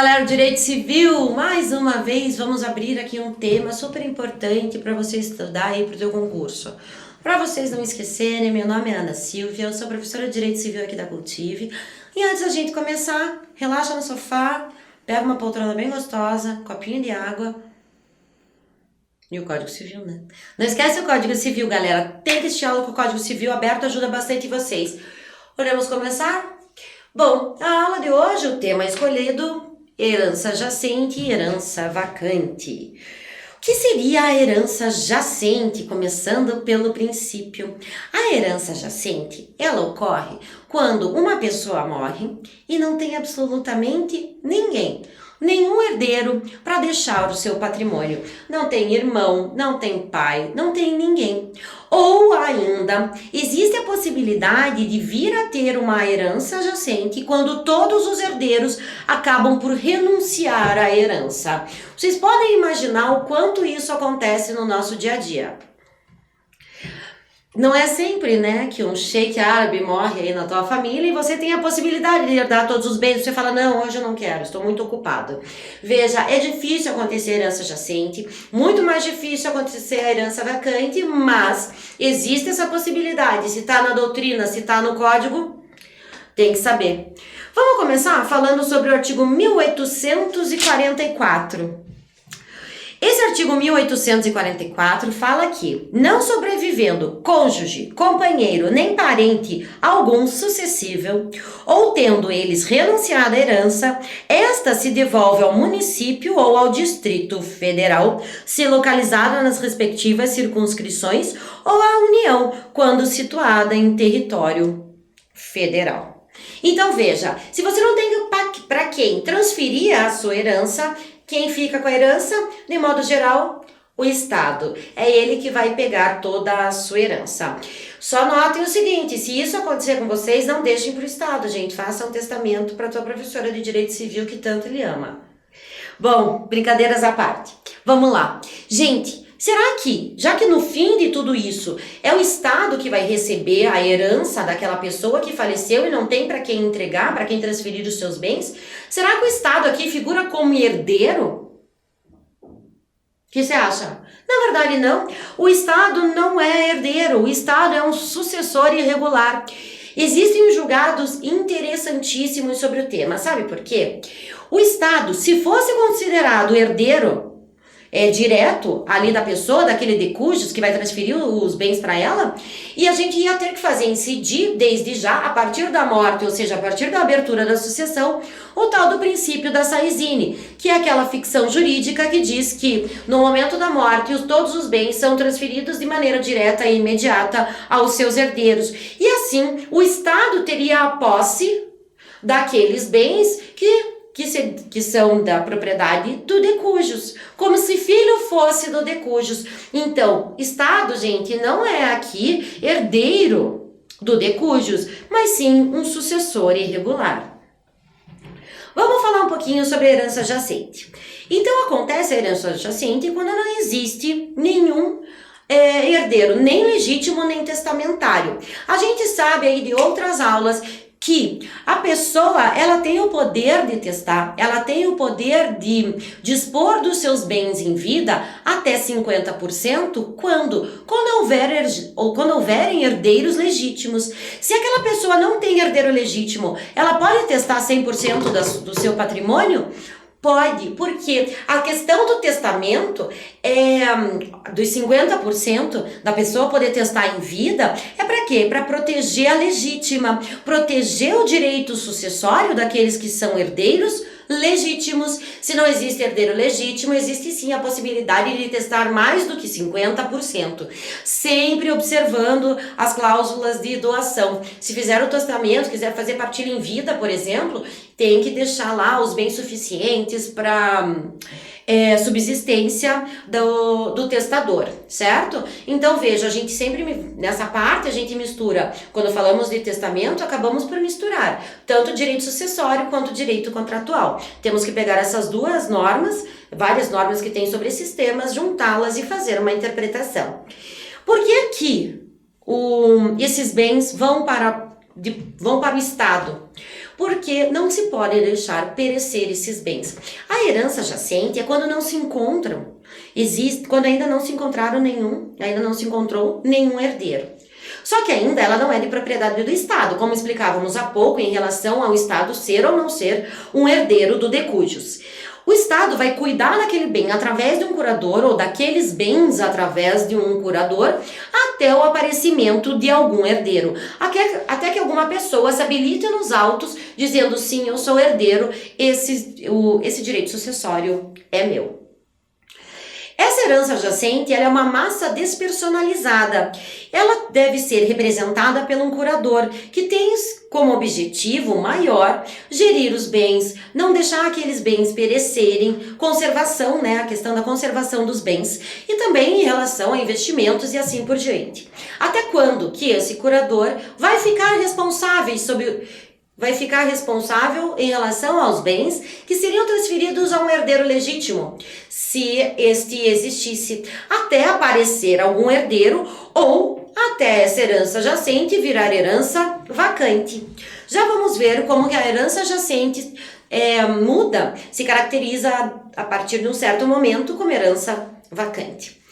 galera do Direito Civil, mais uma vez vamos abrir aqui um tema super importante para você estudar aí para o seu concurso. Para vocês não esquecerem, meu nome é Ana Silvia, eu sou professora de Direito Civil aqui da Cultive. E antes da gente começar, relaxa no sofá, pega uma poltrona bem gostosa, copinho de água e o Código Civil, né? Não esquece o Código Civil, galera. Tem que assistir aula com o Código Civil aberto, ajuda bastante vocês. Podemos começar? Bom, a aula de hoje, o tema escolhido, herança jacente e herança vacante. O que seria a herança jacente? Começando pelo princípio. A herança jacente, ela ocorre quando uma pessoa morre e não tem absolutamente ninguém, nenhum herdeiro para deixar o seu patrimônio. Não tem irmão, não tem pai, não tem ninguém. Ou ainda, existe a possibilidade de vir a ter uma herança jacente quando todos os herdeiros acabam por renunciar à herança. Vocês podem imaginar o quanto isso acontece no nosso dia a dia. Não é sempre, né, que um sheik árabe morre aí na tua família e você tem a possibilidade de herdar todos os bens. Você fala, não, hoje eu não quero, estou muito ocupado. Veja, é difícil acontecer a herança jacente, muito mais difícil acontecer a herança vacante, mas existe essa possibilidade. Se está na doutrina, se está no código, tem que saber. Vamos começar falando sobre o artigo 1844. Esse artigo 1844 fala que, não sobrevivendo cônjuge, companheiro, nem parente algum sucessível, ou tendo eles renunciado à herança, esta se devolve ao município ou ao Distrito Federal, se localizada nas respectivas circunscrições, ou à União, quando situada em território federal. Então veja, se você não tem para quem transferir a sua herança, quem fica com a herança, de modo geral, o Estado. É ele que vai pegar toda a sua herança. Só notem o seguinte, se isso acontecer com vocês, não deixem para o Estado, gente. Façam um testamento para a tua professora de Direito Civil que tanto lhe ama. Bom, brincadeiras à parte. Vamos lá. Gente, será que, já que no fim de tudo isso, é o Estado que vai receber a herança daquela pessoa que faleceu e não tem para quem entregar, para quem transferir os seus bens, será que o Estado aqui figura como herdeiro? O que você acha? Na verdade, não. O Estado não é herdeiro, o Estado é um sucessor irregular. Existem julgados interessantíssimos sobre o tema, sabe por quê? O Estado, se fosse considerado herdeiro, direto ali da pessoa, daquele de cujos que vai transferir os bens para ela, e a gente ia ter que fazer incidir desde já, a partir da morte, ou seja, a partir da abertura da sucessão, o tal do princípio da Saizine, que é aquela ficção jurídica que diz que no momento da morte todos os bens são transferidos de maneira direta e imediata aos seus herdeiros. E assim, o Estado teria a posse daqueles bens que são da propriedade do de cujos, como se filho fosse do de cujos. Então, Estado, gente, não é aqui herdeiro do de cujos, mas sim um sucessor irregular. Vamos falar um pouquinho sobre a herança jacente. Então, acontece a herança jacente quando não existe nenhum herdeiro, nem legítimo, nem testamentário. A gente sabe aí de outras aulas que a pessoa, ela tem o poder de testar, ela tem o poder de dispor dos seus bens em vida até 50% quando houverem herdeiros legítimos. Se aquela pessoa não tem herdeiro legítimo, ela pode testar 100% do seu patrimônio? Pode, porque a questão do testamento, dos 50% da pessoa poder testar em vida, é para quê? Para proteger a legítima, proteger o direito sucessório daqueles que são herdeiros legítimos. Se não existe herdeiro legítimo, existe sim a possibilidade de testar mais do que 50%, sempre observando as cláusulas de doação. Se fizer o testamento, quiser fazer partilha em vida, por exemplo, tem que deixar lá os bens suficientes para subsistência do testador, certo? Então veja, a gente sempre, nessa parte a gente mistura, quando falamos de testamento, acabamos por misturar tanto direito sucessório quanto direito contratual. Temos que pegar essas duas normas, várias normas que tem sobre esses temas, juntá-las e fazer uma interpretação. Por que que esses bens vão para o Estado? porque não se pode deixar perecer esses bens. A herança jacente é quando não se encontram, quando ainda não se encontrou nenhum herdeiro. Só que ainda ela não é de propriedade do Estado, como explicávamos há pouco em relação ao Estado ser ou não ser um herdeiro do decujus. O Estado vai cuidar daquele bem através de um curador ou daqueles bens através de um curador até o aparecimento de algum herdeiro. Até que alguma pessoa se habilite nos autos dizendo sim, eu sou herdeiro, esse direito sucessório é meu. Essa herança jacente ela é uma massa despersonalizada. Ela deve ser representada por um curador que tem como objetivo maior gerir os bens, não deixar aqueles bens perecerem, conservação, né, a questão da conservação dos bens e também em relação a investimentos e assim por diante. Até quando que esse curador vai ficar responsável em relação aos bens que seriam transferidos a um herdeiro legítimo, se este existisse, até aparecer algum herdeiro ou até essa herança jacente virar herança vacante. Já vamos ver como que a herança jacente se caracteriza a partir de um certo momento como herança vacante.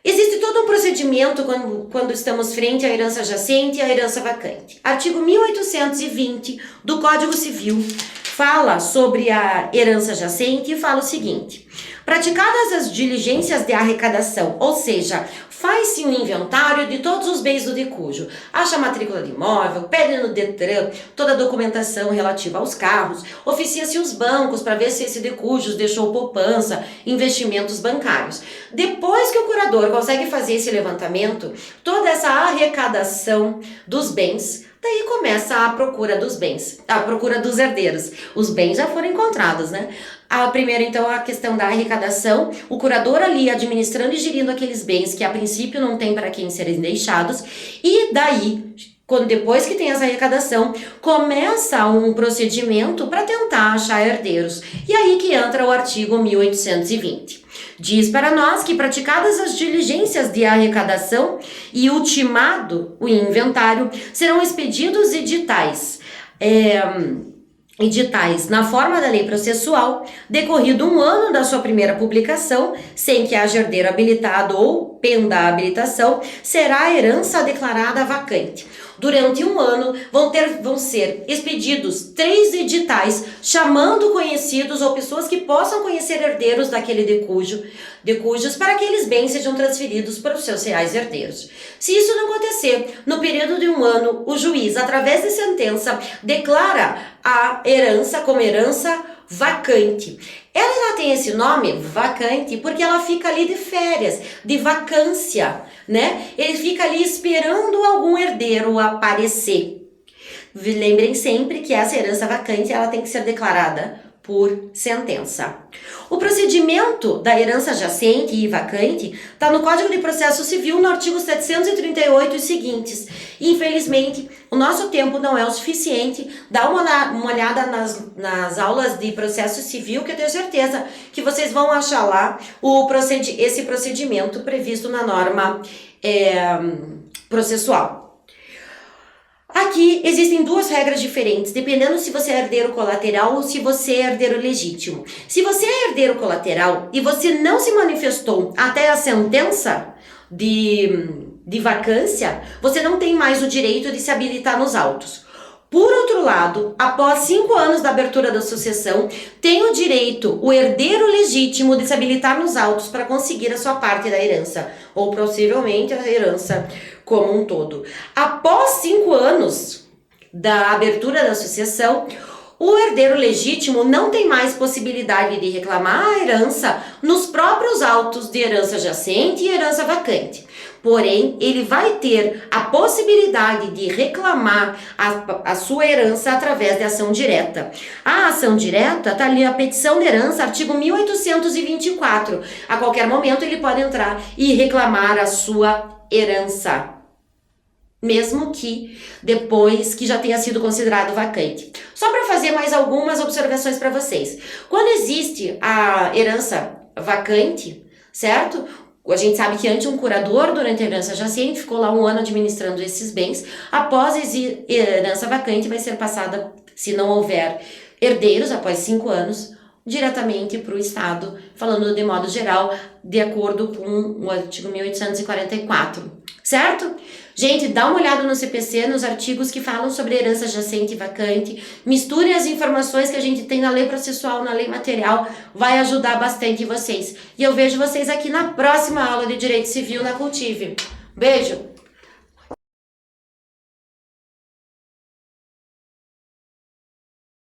Existe todo um procedimento quando estamos frente à herança jacente e à herança vacante. Artigo 1820 do Código Civil fala sobre a herança jacente e fala o seguinte: praticadas as diligências de arrecadação, ou seja, faz-se um inventário de todos os bens do decujo, acha a matrícula de imóvel, pede no Detran toda a documentação relativa aos carros, oficia-se os bancos para ver se esse decujo deixou poupança, investimentos bancários. Depois que o curador consegue fazer esse levantamento, toda essa arrecadação dos bens, daí começa a procura dos bens, a procura dos herdeiros. Os bens já foram encontrados, né? Primeiro, então, a questão da arrecadação, o curador ali administrando e gerindo aqueles bens que a princípio não tem para quem serem deixados, e daí, depois que tem essa arrecadação, começa um procedimento para tentar achar herdeiros. E aí que entra o artigo 1820. Diz para nós que praticadas as diligências de arrecadação e ultimado o inventário, serão expedidos editais na forma da lei processual, decorrido 1 ano da sua primeira publicação, sem que haja herdeiro habilitado ou penda a habilitação, será a herança declarada vacante. Durante 1 ano vão ser expedidos 3 editais chamando conhecidos ou pessoas que possam conhecer herdeiros daquele decujos para que aqueles bens sejam transferidos para os seus reais herdeiros. Se isso não acontecer, no período de 1 ano, o juiz, através de sentença, declara a herança como herança vacante. Ela tem esse nome, vacante, porque ela fica ali de férias, de vacância, né? Ele fica ali esperando algum herdeiro aparecer. Lembrem sempre que essa herança vacante ela tem que ser declarada por sentença. O procedimento da herança jacente e vacante está no Código de Processo Civil, no artigo 738 e seguintes. Infelizmente, o nosso tempo não é o suficiente. Dá uma olhada nas aulas de processo civil, que eu tenho certeza que vocês vão achar lá esse procedimento previsto na norma processual. Aqui existem 2 regras diferentes, dependendo se você é herdeiro colateral ou se você é herdeiro legítimo. Se você é herdeiro colateral e você não se manifestou até a sentença de vacância, você não tem mais o direito de se habilitar nos autos. Por outro lado, após 5 anos da abertura da sucessão, tem o direito, o herdeiro legítimo, de se habilitar nos autos para conseguir a sua parte da herança, ou possivelmente a herança como um todo. Após 5 anos da abertura da sucessão, o herdeiro legítimo não tem mais possibilidade de reclamar a herança nos próprios autos de herança jacente e herança vacante. Porém, ele vai ter a possibilidade de reclamar a sua herança através de ação direta. A ação direta está ali na petição de herança, artigo 1824. A qualquer momento ele pode entrar e reclamar a sua herança, mesmo que depois que já tenha sido considerado vacante. Só para fazer mais algumas observações para vocês. Quando existe a herança vacante, certo? A gente sabe que antes um curador, durante a herança jacente, ficou lá 1 ano administrando esses bens. Após a herança vacante, vai ser passada se não houver herdeiros após 5 anos, diretamente para o Estado, falando de modo geral, de acordo com o artigo 1844, certo? Gente, dá uma olhada no CPC, nos artigos que falam sobre herança jacente e vacante, misturem as informações que a gente tem na lei processual, na lei material, vai ajudar bastante vocês. E eu vejo vocês aqui na próxima aula de Direito Civil na Cultive. Beijo!